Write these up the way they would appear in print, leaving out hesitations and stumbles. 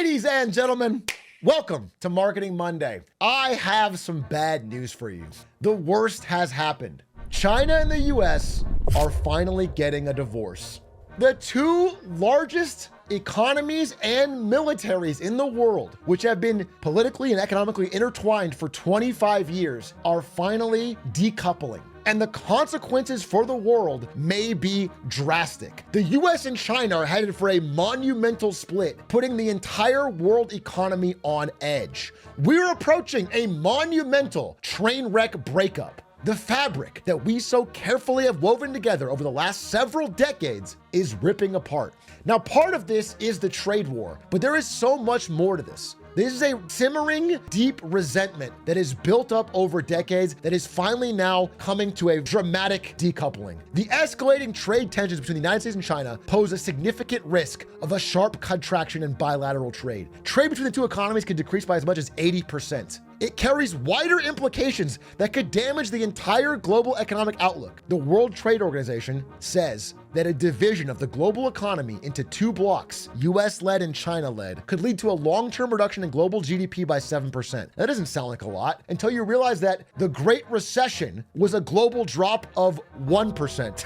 Ladies and gentlemen, welcome to Marketing Monday. I have some bad news for you. The worst has happened. China and the US are finally getting a divorce. The two largest economies and militaries in the world, which have been politically and economically intertwined for 25 years, are finally decoupling. And the consequences for the world may be drastic. The US and China are headed for a monumental split, putting the entire world economy on edge. We're approaching a monumental train wreck breakup. The fabric that we so carefully have woven together over the last several decades is ripping apart. Now, part of this is the trade war, but there is so much more to this. This is a simmering, deep resentment that is built up over decades that is finally now coming to a dramatic decoupling. The escalating trade tensions between the United States and China pose a significant risk of a sharp contraction in bilateral trade. Trade between the two economies could decrease by as much as 80%. It carries wider implications that could damage the entire global economic outlook. The World Trade Organization says that a division of the global economy into two blocks, US-led and China-led, could lead to a long-term reduction in global GDP by 7%. That doesn't sound like a lot until you realize that the Great Recession was a global drop of 1%.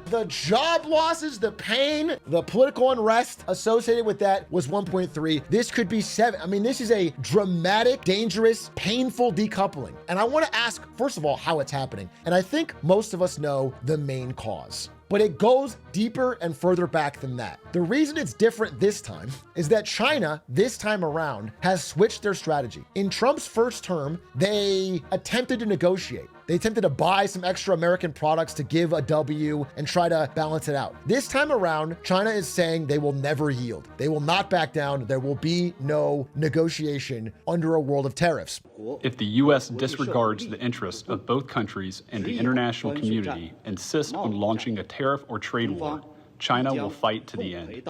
The job losses, the pain, the political unrest associated with that was 1.3. This could be 7. I mean, this is a dramatic, dangerous, painful decoupling. And I want to ask, first of all, how it's happening. And I think most of us know the main cause. But it goes deeper and further back than that. The reason it's different this time is that China, this time around, has switched their strategy. In Trump's first term, they attempted to negotiate. They attempted to buy some extra American products to give a W and try to balance it out. This time around, China is saying they will never yield. They will not back down. There will be no negotiation under a world of tariffs. If the U.S. disregards the interests of both countries and the international community, insists on launching a tariff or trade war, China will fight to the end.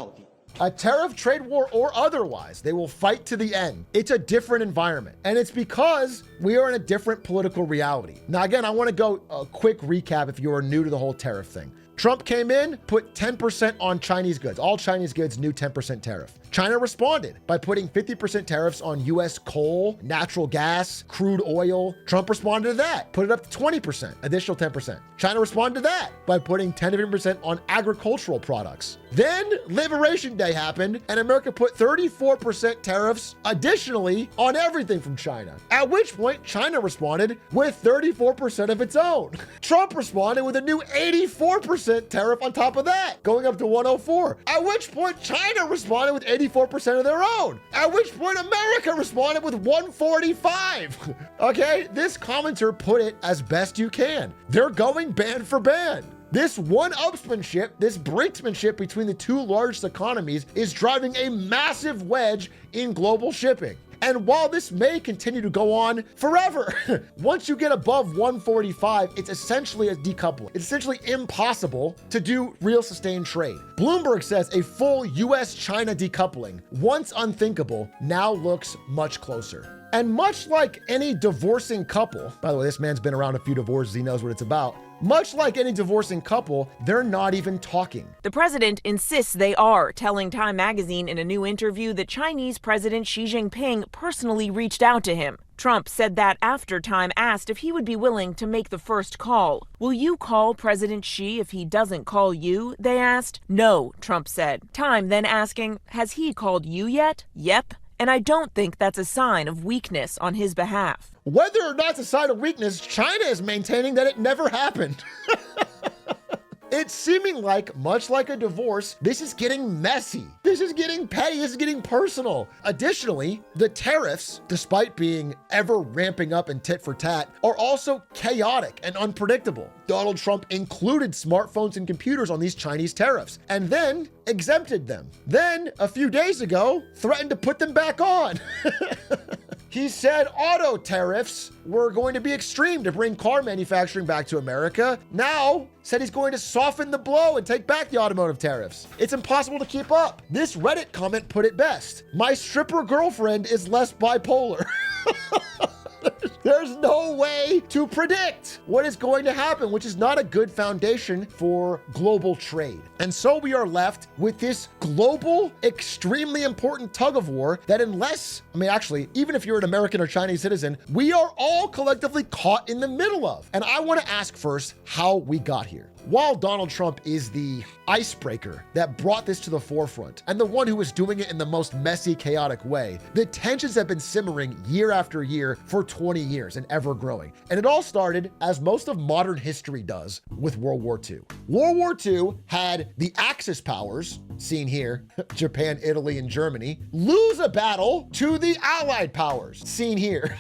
A tariff, trade war, or otherwise, they will fight to the end. It's a different environment. And it's because we are in a different political reality. Now, again, I want to go a quick recap if you are new to the whole tariff thing. Trump came in, put 10% on Chinese goods. All Chinese goods, new 10% tariff. China responded by putting 50% tariffs on US coal, natural gas, crude oil. Trump responded to that, put it up to 20%, additional 10%. China responded to that by putting 10 to 15% on agricultural products. Then Liberation Day happened and America put 34% tariffs additionally on everything from China. At which point China responded with 34% of its own. Trump responded with a new 84% tariff on top of that, going up to 104. At which point China responded with 84% of their own. At which point America responded with 145. Okay, this commenter put it as best you can. They're going band for band. This one-upsmanship, this brinksmanship between the two largest economies is driving a massive wedge in global shipping. And while this may continue to go on forever, once you get above 145, it's essentially a decoupling. It's essentially impossible to do real sustained trade. Bloomberg says a full US-China decoupling, once unthinkable, now looks much closer. And much like any divorcing couple, by the way, this man's been around a few divorces, he knows what it's about. Much like any divorcing couple, they're not even talking. The president insists they are, telling Time magazine in a new interview that Chinese President Xi Jinping personally reached out to him. Trump said that after Time asked if he would be willing to make the first call. Will you call President Xi if he doesn't call you? They asked. No, Trump said. Time then asking, has he called you yet? Yep. And I don't think that's a sign of weakness on his behalf. Whether or not it's a sign of weakness, China is maintaining that it never happened. It's seeming like, much like a divorce, this is getting messy. This is getting petty. This is getting personal. Additionally, the tariffs, despite being ever ramping up and tit for tat, are also chaotic and unpredictable. Donald Trump included smartphones and computers on these Chinese tariffs and then exempted them. Then, a few days ago, threatened to put them back on. He said auto tariffs were going to be extreme to bring car manufacturing back to America. Now, said he's going to soften the blow and take back the automotive tariffs. It's impossible to keep up. This Reddit comment put it best. My stripper girlfriend is less bipolar. There's no way to predict what is going to happen, which is not a good foundation for global trade. And so we are left with this global, extremely important tug of war that actually, even if you're an American or Chinese citizen, we are all collectively caught in the middle of. And I want to ask first how we got here. While Donald Trump is the icebreaker that brought this to the forefront and the one who is doing it in the most messy, chaotic way, the tensions have been simmering year after year for 20 years and ever growing. And it all started, as most of modern history does, with World War II. World War II had the Axis powers, seen here, Japan, Italy, and Germany, lose a battle to the Allied powers, seen here.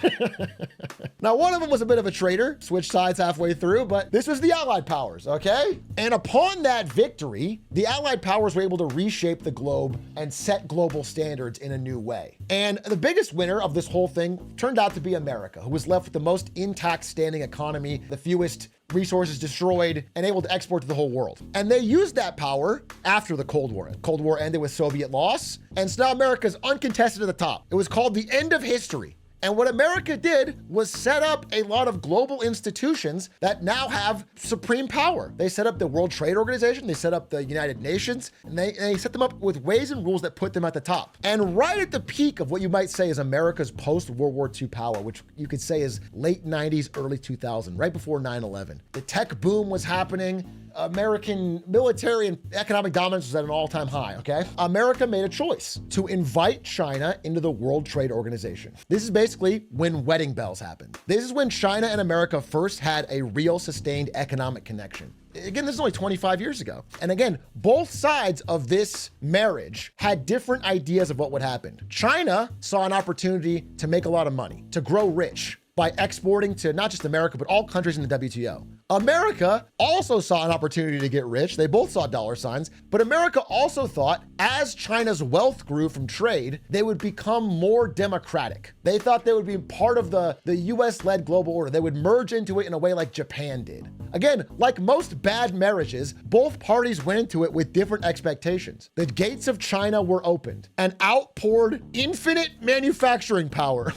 Now, one of them was a bit of a traitor, switched sides halfway through, but this was the Allied powers, okay? And upon that victory, the Allied powers were able to reshape the globe and set global standards in a new way. And the biggest winner of this whole thing turned out to be America, who was left with the most intact standing economy, the fewest resources destroyed, and able to export to the whole world. And they used that power after the Cold War. Cold War ended with Soviet loss, and so now America's uncontested at the top. It was called the end of history. And what America did was set up a lot of global institutions that now have supreme power. They set up the World Trade Organization, they set up the United Nations, and they set them up with ways and rules that put them at the top. And right at the peak of what you might say is America's post-World War II power, which you could say is late 90s, early 2000, right before 9/11. The tech boom was happening. American military and economic dominance was at an all-time high, okay? America made a choice to invite China into the World Trade Organization. This is basically when wedding bells happened. This is when China and America first had a real sustained economic connection. Again, this is only 25 years ago. And again, both sides of this marriage had different ideas of what would happen. China saw an opportunity to make a lot of money, to grow rich by exporting to not just America, but all countries in the WTO. America also saw an opportunity to get rich. They both saw dollar signs, but America also thought as China's wealth grew from trade, they would become more democratic. They thought they would be part of the US-led global order. They would merge into it in a way like Japan did. Again, like most bad marriages, both parties went into it with different expectations. The gates of China were opened and outpoured infinite manufacturing power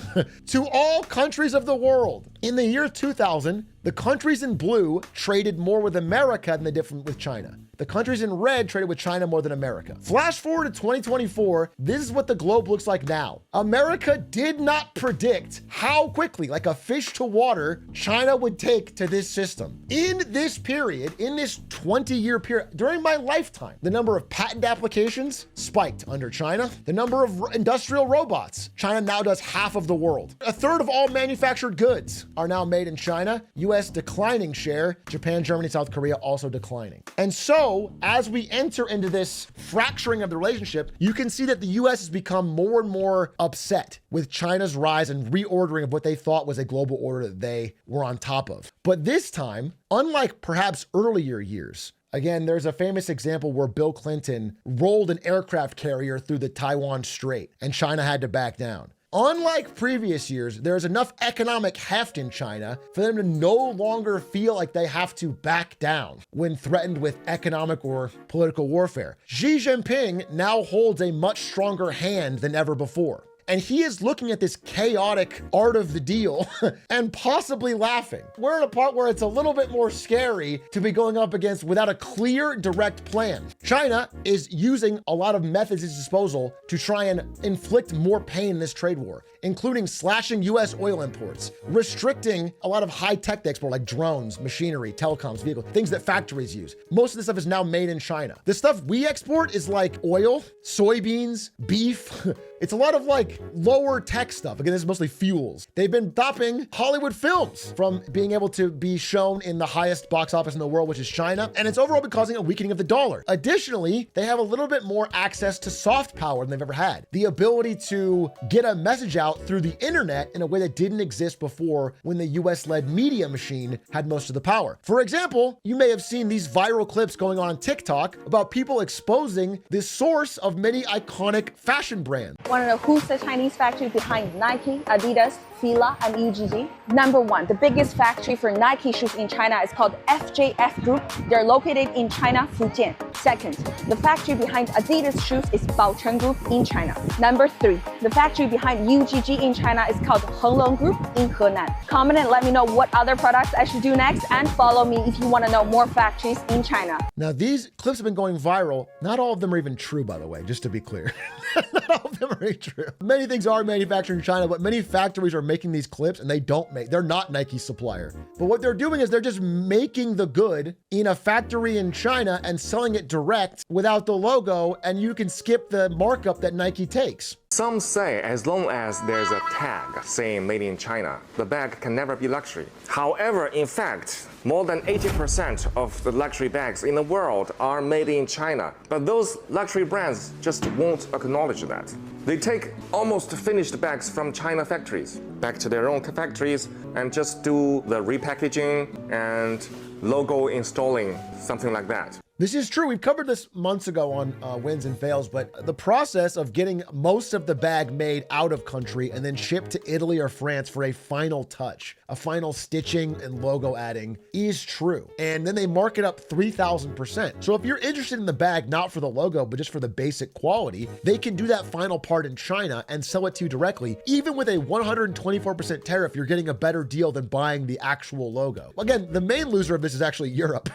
to all countries of the world. In the year 2000, the countries in blue traded more with America than they did with China. The countries in red traded with China more than America. Flash forward to 2024, this is what the globe looks like now. America did not predict how quickly, like a fish to water, China would take to this system. In this period, in this 20-year period, during my lifetime, the number of patent applications spiked under China. The number of industrial robots, China now does half of the world. A third of all manufactured goods are now made in China. US declining share, Japan, Germany, South Korea also declining. And so, as we enter into this fracturing of the relationship, you can see that the US has become more and more upset with China's rise and reordering of what they thought was a global order that they were on top of. But this time, unlike perhaps earlier years, again, there's a famous example where Bill Clinton rolled an aircraft carrier through the Taiwan Strait and China had to back down. Unlike previous years, there's enough economic heft in China for them to no longer feel like they have to back down when threatened with economic or political warfare. Xi Jinping now holds a much stronger hand than ever before. And he is looking at this chaotic art of the deal and possibly laughing. We're at a part where it's a little bit more scary to be going up against without a clear, direct plan. China is using a lot of methods at its disposal to try and inflict more pain in this trade war, including slashing US oil imports, restricting a lot of high-tech they export like drones, machinery, telecoms, vehicles, things that factories use. Most of this stuff is now made in China. The stuff we export is like oil, soybeans, beef. It's a lot of like lower tech stuff. Again, this is mostly fuels. They've been stopping Hollywood films from being able to be shown in the highest box office in the world, which is China. And it's overall been causing a weakening of the dollar. Additionally, they have a little bit more access to soft power than they've ever had. The ability to get a message out through the internet in a way that didn't exist before when the US-led media machine had most of the power. For example, you may have seen these viral clips going on TikTok about people exposing the source of many iconic fashion brands. Want to know who's the Chinese factory behind Nike, Adidas, Fila and UGG? Number one, the biggest factory for Nike shoes in China is called FJF Group. They're located in China, Fujian. Second, the factory behind Adidas shoes is Baocheng Group in China. Number three, the factory behind UGG in China is called Henglong Group in Henan. Comment and let me know what other products I should do next, and follow me if you want to know more factories in China. Now, these clips have been going viral. Not all of them are even true, by the way, just to be clear. Not all of them are true. Many things are manufactured in China, but many factories are making these clips and they're not Nike's supplier. But what they're doing is they're just making the good in a factory in China and selling it direct without the logo, and you can skip the markup that Nike takes. Some say as long as there's a tag saying made in China, the bag can never be luxury. However, in fact, more than 80% of the luxury bags in the world are made in China. But those luxury brands just won't acknowledge that. They take almost finished bags from China factories back to their own factories and just do the repackaging and logo installing, something like that. This is true. We've covered this months ago on Wins and Fails, but the process of getting most of the bag made out of country and then shipped to Italy or France for a final touch, a final stitching and logo adding is true. And then they mark it up 3,000%. So if you're interested in the bag, not for the logo, but just for the basic quality, they can do that final part in China and sell it to you directly. Even with a 124% tariff, you're getting a better deal than buying the actual logo. Again, the main loser of this is actually Europe,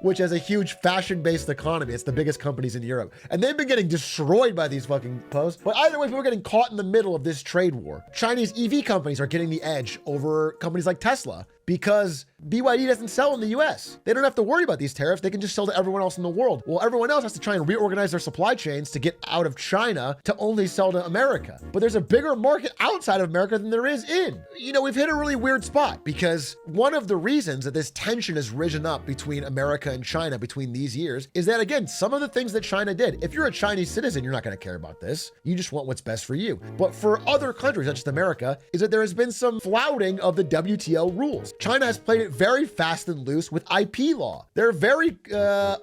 which has a huge fashion-based economy. It's the biggest companies in Europe. And they've been getting destroyed by these fucking posts. But either way, people are getting caught in the middle of this trade war. Chinese EV companies are getting the edge over companies like Tesla because BYD doesn't sell in the US. They don't have to worry about these tariffs. They can just sell to everyone else in the world. Well, everyone else has to try and reorganize their supply chains to get out of China to only sell to America. But there's a bigger market outside of America than there is in. You know, we've hit a really weird spot because one of the reasons that this tension has risen up between America and China between these years is that, again, some of the things that China did, if you're a Chinese citizen, you're not going to care about this. You just want what's best for you. But for other countries, not just America, is that there has been some flouting of the WTO rules. China has played it very fast and loose with IP law. They're very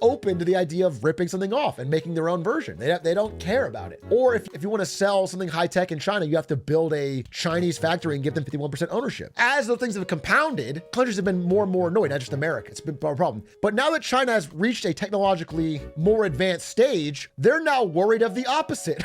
open to the idea of ripping something off and making their own version. They don't care about it. Or if you want to sell something high-tech in China, you have to build a Chinese factory and give them 51% ownership. As those things have compounded, countries have been more and more annoyed, not just America. It's been a problem. But now that China has reached a technologically more advanced stage, they're now worried of the opposite.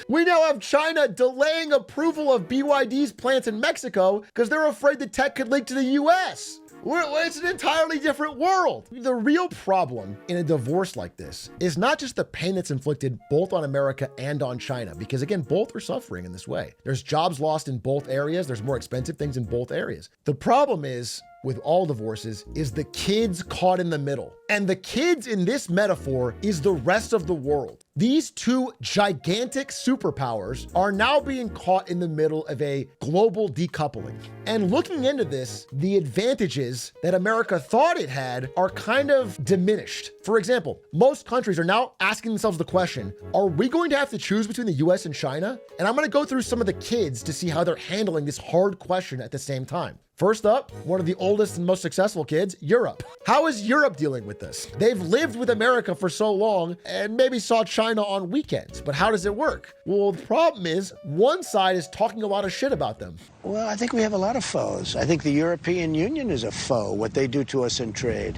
We now have China delaying approval of BYD's plants in Mexico because they're afraid the tech could leak to the US. It's an entirely different world. The real problem in a divorce like this is not just the pain that's inflicted both on America and on China, because again, both are suffering in this way. There's jobs lost in both areas. There's more expensive things in both areas. The problem is, with all divorces, is the kids caught in the middle. And the kids in this metaphor is the rest of the world. These two gigantic superpowers are now being caught in the middle of a global decoupling. And looking into this, the advantages that America thought it had are kind of diminished. For example, most countries are now asking themselves the question, are we going to have to choose between the US and China? And I'm going to go through some of the kids to see how they're handling this hard question at the same time. First up, one of the oldest and most successful kids, Europe. How is Europe dealing with this? They've lived with America for so long and maybe saw China on weekends, but how does it work? Well, the problem is one side is talking a lot of shit about them. Well, I think we have a lot of foes. I think the European Union is a foe, what they do to us in trade.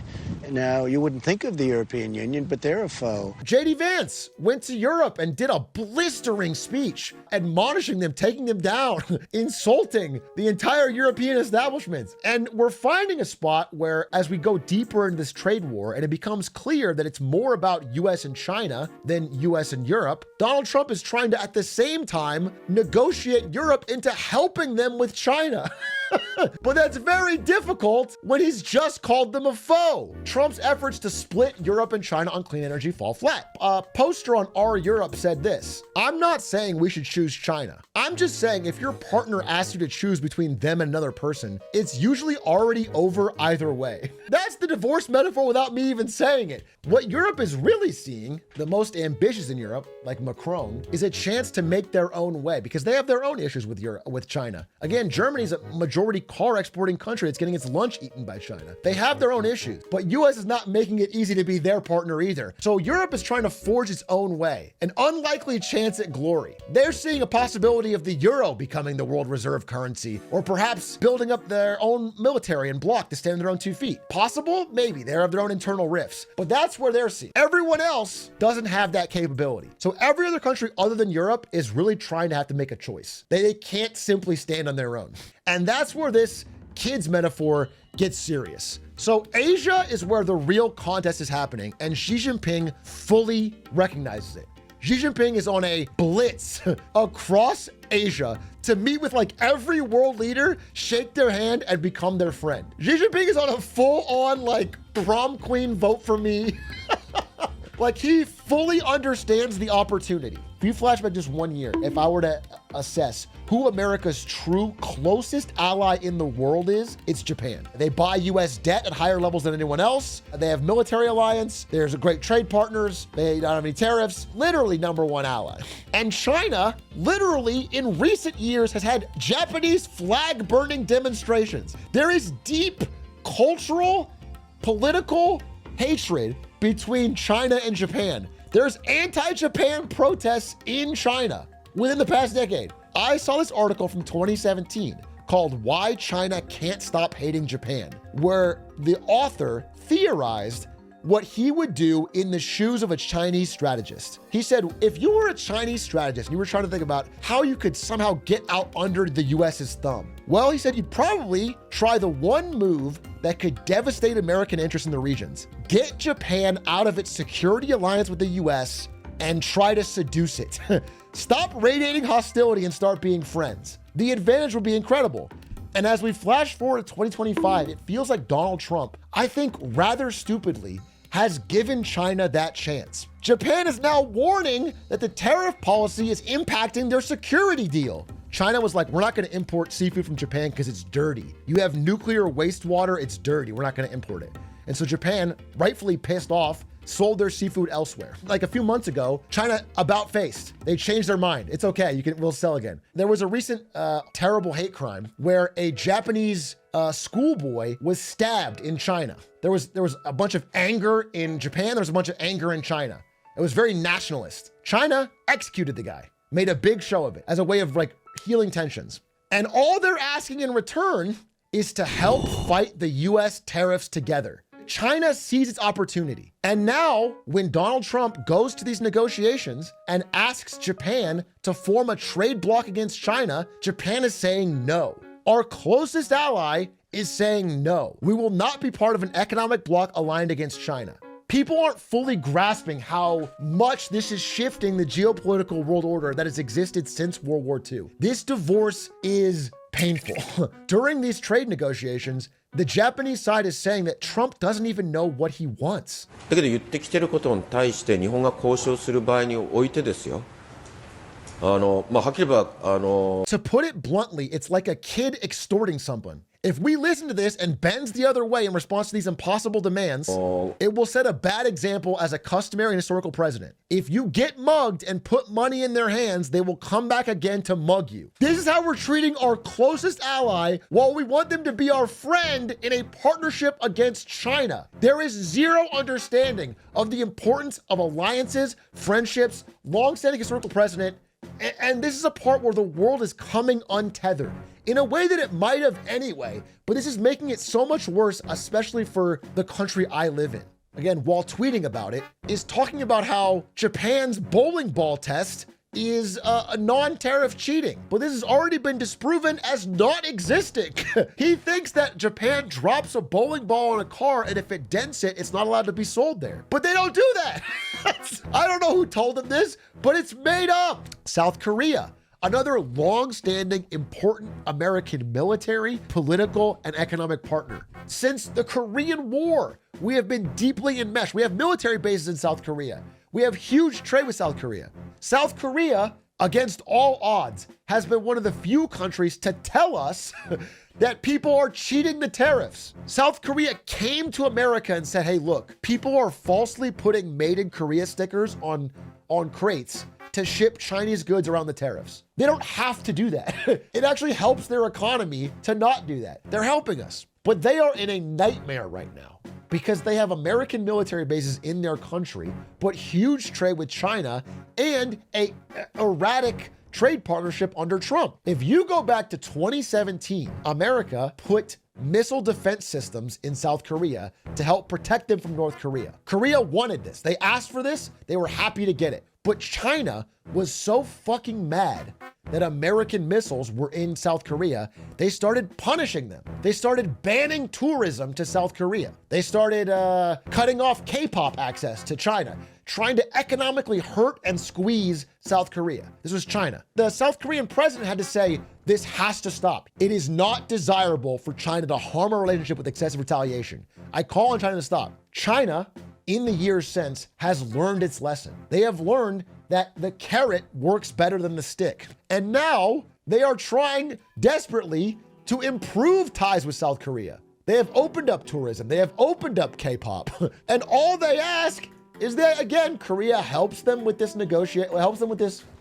Now, you wouldn't think of the European Union, but they're a foe. J.D. Vance went to Europe and did a blistering speech, admonishing them, taking them down, insulting the entire European establishment. And we're finding a spot where, as we go deeper into this trade war, and it becomes clear that it's more about U.S. and China than U.S. and Europe, Donald Trump is trying to, at the same time, negotiate Europe into helping them with China. But that's very difficult when he's just called them a foe. Trump's efforts to split Europe and China on clean energy fall flat. A poster on Our Europe said this: I'm not saying we should choose China. I'm just saying if your partner asks you to choose between them and another person, it's usually already over either way. That's the divorce metaphor without me even saying it. What Europe is really seeing, the most ambitious in Europe, like Macron, is a chance to make their own way because they have their own issues with China. Again, Germany's a majority car exporting country that's getting its lunch eaten by China. They have their own issues, but US is not making it easy to be their partner either. So Europe is trying to forge its own way, an unlikely chance at glory. They're seeing a possibility of the euro becoming the world reserve currency, or perhaps building up their own military and bloc to stand on their own 2 feet. Possible? Maybe. They have their own internal rifts, but that's where they're seeing. Everyone else doesn't have that capability. So every other country other than Europe is really trying to have to make a choice. They can't simply stand on their own. And that's where this kids metaphor gets serious. So Asia is where the real contest is happening, and Xi Jinping fully recognizes it. Xi Jinping is on a blitz across Asia to meet with like every world leader, shake their hand, and become their friend. Xi Jinping is on a full-on like prom queen vote for me. Like he fully understands the opportunity. If you flash back just 1 year, if I were to assess who America's true closest ally in the world is, it's Japan. They buy US debt at higher levels than anyone else. They have military alliance. There's a great trade partners. They don't have any tariffs. Literally #1 ally. And China, literally in recent years, has had Japanese flag burning demonstrations. There is deep cultural, political hatred between China and Japan. There's anti-Japan protests in China within the past decade. I saw this article from 2017 called Why China Can't Stop Hating Japan, where the author theorized what he would do in the shoes of a Chinese strategist. He said, if you were a Chinese strategist and you were trying to think about how you could somehow get out under the US's thumb, well, he said you'd probably try the one move that could devastate American interests in the regions. Get Japan out of its security alliance with the US and try to seduce it. Stop radiating hostility and start being friends. The advantage would be incredible. And as we flash forward to 2025, it feels like Donald Trump, I think rather stupidly, has given China that chance. Japan is now warning that the tariff policy is impacting their security deal. China was like, we're not gonna import seafood from Japan because it's dirty. You have nuclear wastewater, it's dirty, we're not gonna import it. And so Japan, rightfully pissed off, sold their seafood elsewhere. Like a few months ago, China about-faced. They changed their mind. It's okay, we'll sell again. There was a recent terrible hate crime where a Japanese schoolboy was stabbed in China. There was a bunch of anger in Japan, there was a bunch of anger in China. It was very nationalist. China executed the guy, made a big show of it as a way of like healing tensions. And all they're asking in return is to help fight the US tariffs together. China sees its opportunity. And now, when Donald Trump goes to these negotiations and asks Japan to form a trade bloc against China, Japan is saying no. Our closest ally is saying no. We will not be part of an economic bloc aligned against China. People aren't fully grasping how much this is shifting the geopolitical world order that has existed since World War II. This divorce is painful. During these trade negotiations, the Japanese side is saying that Trump doesn't even know what he wants. だけど言ってきてることに対して日本が交渉する場合においてですよ。はっきり言えばTo put it bluntly, it's like a kid extorting someone. If we listen to this and bends the other way in response to these impossible demands, it will set a bad example as a customary and historical precedent. If you get mugged and put money in their hands, they will come back again to mug you. This is how we're treating our closest ally while we want them to be our friend in a partnership against China. There is zero understanding of the importance of alliances, friendships, long-standing historical precedent, and this is a part where the world is coming untethered in a way that it might have anyway, but this is making it so much worse, especially for the country I live in. Again, while tweeting about it, is talking about how Japan's bowling ball test is a non-tariff cheating, but this has already been disproven as not existing. He thinks that Japan drops a bowling ball in a car and if it dents it, it's not allowed to be sold there. But they don't do that. I don't know who told them this, but it's made up. South Korea, another long-standing, important American military, political, and economic partner. Since the Korean War, we have been deeply enmeshed. We have military bases in South Korea. We have huge trade with South Korea. South Korea against all odds, has been one of the few countries to tell us that people are cheating the tariffs. South Korea came to America and said, hey, look, people are falsely putting Made in Korea stickers on crates to ship Chinese goods around the tariffs. They don't have to do that. It actually helps their economy to not do that. They're helping us. But they are in a nightmare right now because they have American military bases in their country, but huge trade with China and a erratic trade partnership under Trump. If you go back to 2017, America put missile defense systems in South Korea to help protect them from North Korea. Korea wanted this. They asked for this. They were happy to get it. But China was so fucking mad that American missiles were in South Korea, they started punishing them. They started banning tourism to South Korea. They started cutting off K-pop access to China, trying to economically hurt and squeeze South Korea. This was China. The South Korean president had to say, this has to stop. It is not desirable for China to harm our relationship with excessive retaliation. I call on China to stop. China, in the years since, has learned its lesson. They have learned that the carrot works better than the stick. And now they are trying desperately to improve ties with South Korea. They have opened up tourism. They have opened up K-pop. And all they ask is that, again, Korea helps them with this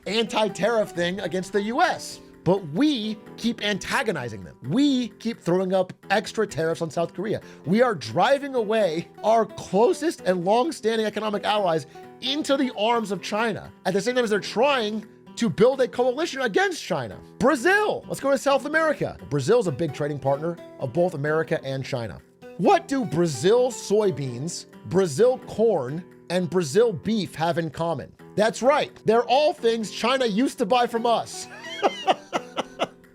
anti-tariff thing against the US. But we keep antagonizing them. We keep throwing up extra tariffs on South Korea. We are driving away our closest and long-standing economic allies into the arms of China, at the same time as they're trying to build a coalition against China. Brazil, let's go to South America. Brazil's a big trading partner of both America and China. What do Brazil soybeans, Brazil corn, and Brazil beef have in common? That's right, they're all things China used to buy from us.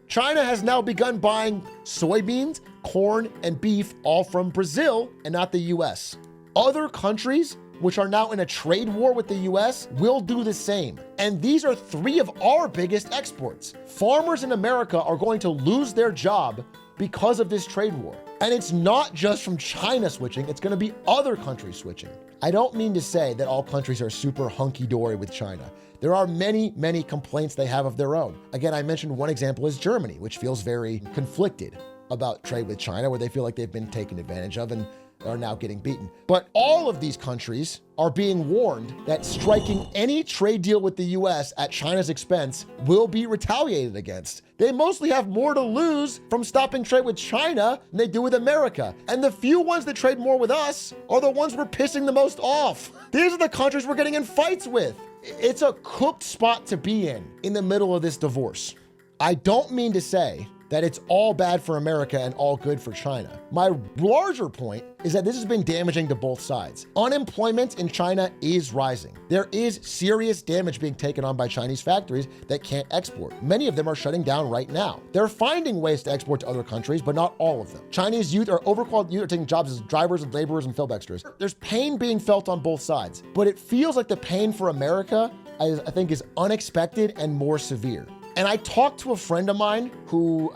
China has now begun buying soybeans, corn, and beef all from Brazil and not the US. Other countries, which are now in a trade war with the US, will do the same. And these are three of our biggest exports. Farmers in America are going to lose their job because of this trade war. And it's not just from China switching, it's gonna be other countries switching. I don't mean to say that all countries are super hunky-dory with China. There are many, many complaints they have of their own. Again, I mentioned one example is Germany, which feels very conflicted about trade with China, where they feel like they've been taken advantage of and are now getting beaten. But all of these countries are being warned that striking any trade deal with the US at China's expense will be retaliated against. They mostly have more to lose from stopping trade with China than they do with America. And the few ones that trade more with us are the ones we're pissing the most off. These are the countries we're getting in fights with. It's a cooked spot to be in the middle of this divorce. I don't mean to say that it's all bad for America and all good for China. My larger point is that this has been damaging to both sides. Unemployment in China is rising. There is serious damage being taken on by Chinese factories that can't export. Many of them are shutting down right now. They're finding ways to export to other countries, but not all of them. Chinese youth are overqualified youth are taking jobs as drivers and laborers and field extras. There's pain being felt on both sides, but it feels like the pain for America, I think, is unexpected and more severe. And I talked to a friend of mine who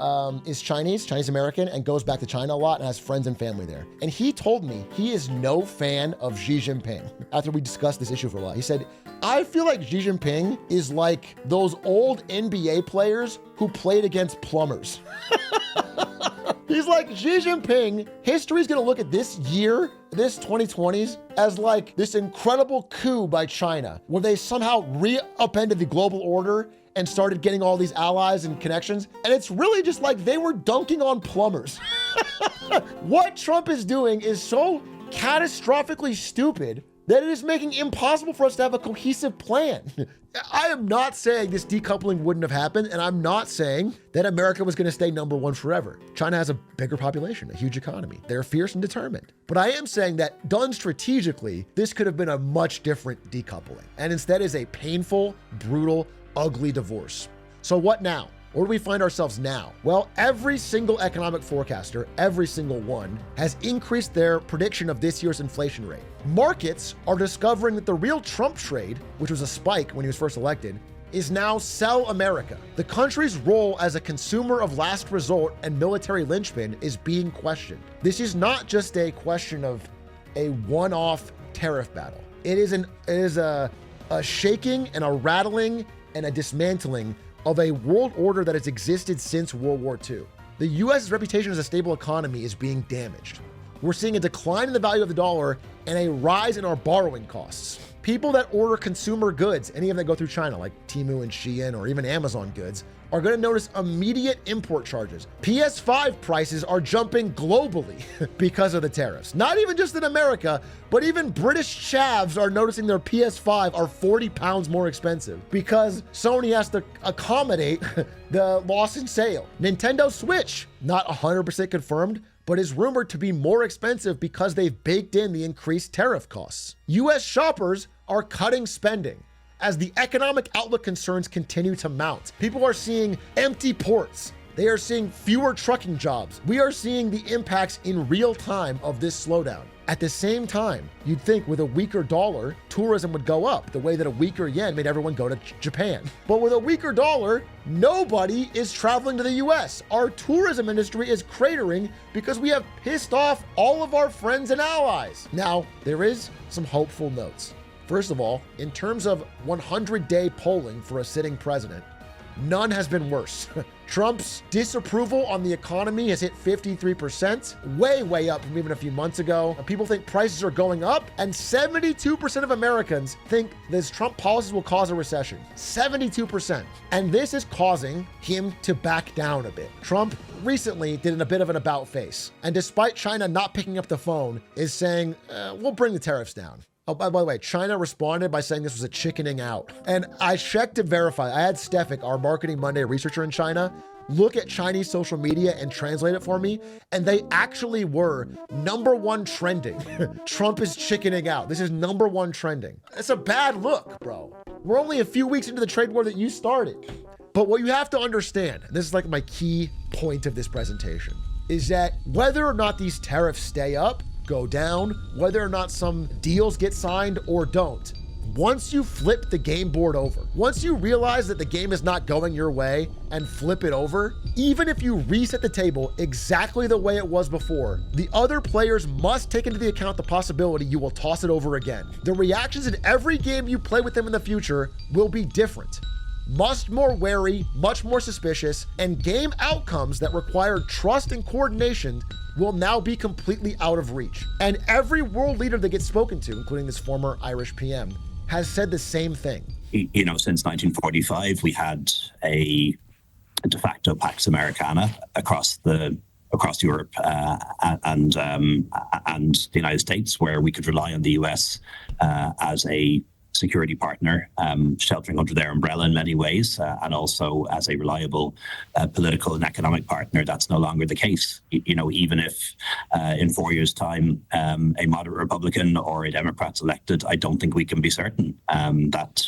is Chinese American, and goes back to China a lot and has friends and family there. And he told me he is no fan of Xi Jinping. After we discussed this issue for a while, he said, I feel like Xi Jinping is like those old NBA players who played against plumbers. He's like, Xi Jinping, history's gonna look at this year, this 2020s, as like this incredible coup by China, where they somehow upended the global order and started getting all these allies and connections. And it's really just like they were dunking on plumbers. What Trump is doing is so catastrophically stupid that it is making it impossible for us to have a cohesive plan. I am not saying this decoupling wouldn't have happened, and I'm not saying that America was gonna stay number one forever. China has a bigger population, a huge economy. They're fierce and determined. But I am saying that done strategically, this could have been a much different decoupling, and instead is a painful, brutal, ugly divorce. So what now? Where do we find ourselves now? Well, every single economic forecaster, every single one, has increased their prediction of this year's inflation rate. Markets are discovering that the real Trump trade, which was a spike when he was first elected, is now sell America. The country's role as a consumer of last resort and military linchpin is being questioned. This is not just a question of a one-off tariff battle. It is a shaking and a rattling and a dismantling of a world order that has existed since World War II. The U.S.'s reputation as a stable economy is being damaged. We're seeing a decline in the value of the dollar and a rise in our borrowing costs. People that order consumer goods, any of them that go through China, like Temu and Shein or even Amazon goods, are going to notice immediate import charges. PS5 prices are jumping globally because of the tariffs. Not even just in America, but even British chavs are noticing their PS5 are 40 pounds more expensive because Sony has to accommodate the loss in sale. Nintendo Switch, not 100% confirmed, but is rumored to be more expensive because they've baked in the increased tariff costs. US shoppers are cutting spending as the economic outlook concerns continue to mount. People are seeing empty ports. They are seeing fewer trucking jobs. We are seeing the impacts in real time of this slowdown. At the same time, you'd think with a weaker dollar, tourism would go up the way that a weaker yen made everyone go to Japan. But with a weaker dollar, nobody is traveling to the US. Our tourism industry is cratering because we have pissed off all of our friends and allies. Now, there is some hopeful notes. First of all, in terms of 100-day polling for a sitting president, none has been worse. Trump's disapproval on the economy has hit 53%, way up from even a few months ago. People think prices are going up, and 72% of Americans think this Trump policies will cause a recession. 72%. And this is causing him to back down a bit. Trump recently did a bit of an about face, and despite China not picking up the phone, is saying, we'll bring the tariffs down. Oh, by the way, China responded by saying this was a chickening out. And I checked to verify. I had Stefik, our Marketing Monday researcher in China, look at Chinese social media and translate it for me, and they actually were #1 trending. Trump is chickening out. This is #1 trending. It's a bad look, bro. We're only a few weeks into the trade war that you started. But what you have to understand, and this is like my key point of this presentation, is that whether or not these tariffs stay up, go down, whether or not some deals get signed or don't, once you flip the game board over, once you realize that the game is not going your way and flip it over, even if you reset the table exactly the way it was before, the other players must take into the account the possibility you will toss it over again. The reactions in every game you play with them in the future will be different. Much more wary, much more suspicious, and game outcomes that require trust and coordination will now be completely out of reach. And every world leader that gets spoken to, including this former Irish PM, has said the same thing. You know, since 1945, we had a de facto Pax Americana across Europe and the United States, where we could rely on the US as a security partner, sheltering under their umbrella in many ways, and also as a reliable political and economic partner. That's no longer the case. You know, even if in 4 years' time a moderate Republican or a Democrat's elected, I don't think we can be certain that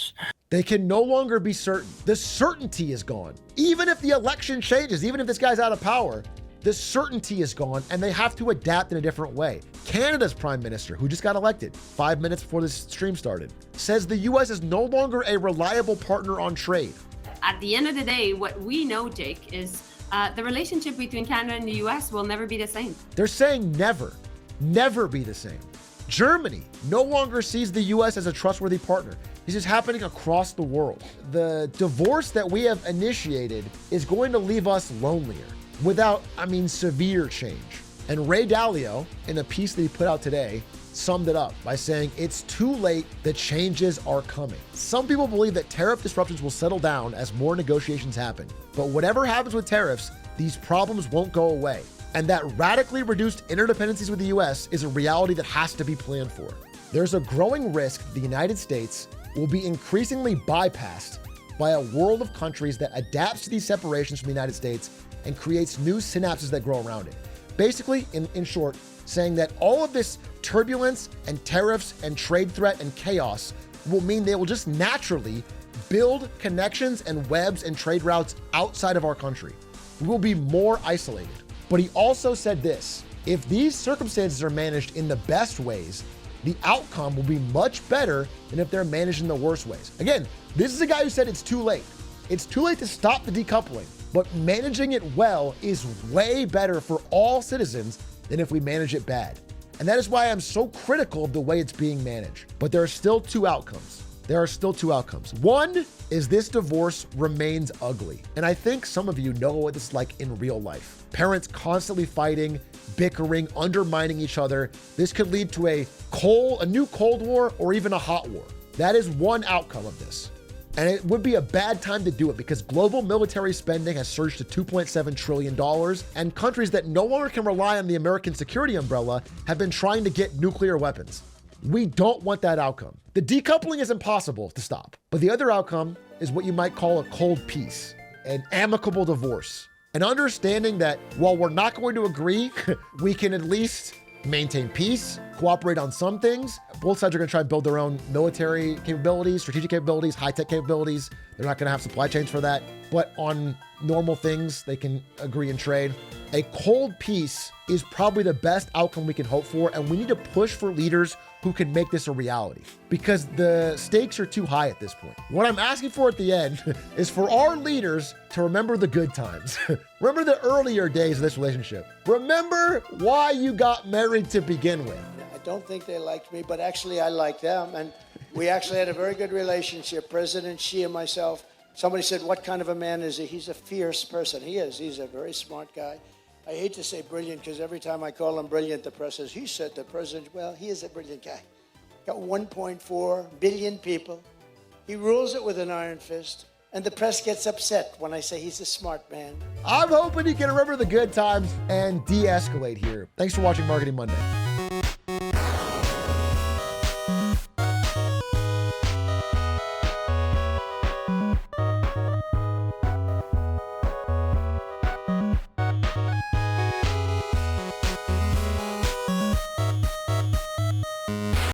they can no longer be certain. The certainty is gone. Even if the election changes, even if this guy's out of power, the certainty is gone, and they have to adapt in a different way. Canada's prime minister, who just got elected 5 minutes before this stream started, says the US is no longer a reliable partner on trade. At the end of the day, what we know, Jake, is the relationship between Canada and the US will never be the same. They're saying never be the same. Germany no longer sees the US as a trustworthy partner. This is happening across the world. The divorce that we have initiated is going to leave us lonelier, without, severe change. And Ray Dalio, in a piece that he put out today, summed it up by saying, it's too late, the changes are coming. Some people believe that tariff disruptions will settle down as more negotiations happen. But whatever happens with tariffs, these problems won't go away. And that radically reduced interdependencies with the US is a reality that has to be planned for. There's a growing risk the United States will be increasingly bypassed by a world of countries that adapts to these separations from the United States and creates new synapses that grow around it. Basically, in short, saying that all of this turbulence and tariffs and trade threat and chaos will mean they will just naturally build connections and webs and trade routes outside of our country. We will be more isolated. But he also said this: if these circumstances are managed in the best ways, the outcome will be much better than if they're managed in the worst ways. Again, this is a guy who said it's too late. It's too late to stop the decoupling, but managing it well is way better for all citizens than if we manage it bad. And that is why I'm so critical of the way it's being managed. But there are still two outcomes. there are still two outcomes. One is this divorce remains ugly. And I think some of you know what it's like in real life. Parents constantly fighting, bickering, undermining each other. This could lead to a new Cold War or even a hot war. That is one outcome of this. And it would be a bad time to do it because global military spending has surged to $2.7 trillion, and countries that no longer can rely on the American security umbrella have been trying to get nuclear weapons. We don't want that outcome. The decoupling is impossible to stop, but the other outcome is what you might call a cold peace, an amicable divorce, an understanding that while we're not going to agree, we can at least maintain peace, cooperate on some things. Both sides are going to try and build their own military capabilities, strategic capabilities, high-tech capabilities. They're not going to have supply chains for that. But on normal things, they can agree and trade. A cold peace is probably the best outcome we can hope for, and we need to push for leaders who can make this a reality because the stakes are too high at this point. What I'm asking for at the end is for our leaders to remember the good times. Remember the earlier days of this relationship. Remember why you got married to begin with. I don't think they liked me, but actually I like them. And we actually had a very good relationship, President Xi and myself. Somebody said, what kind of a man is he? He's a fierce person. He is. He's a very smart guy. I hate to say brilliant because every time I call him brilliant, the press says, he said the president, well, he is a brilliant guy. Got 1.4 billion people. He rules it with an iron fist. And the press gets upset when I say he's a smart man. I'm hoping you can remember the good times and de-escalate here. Thanks for watching Marketing Monday.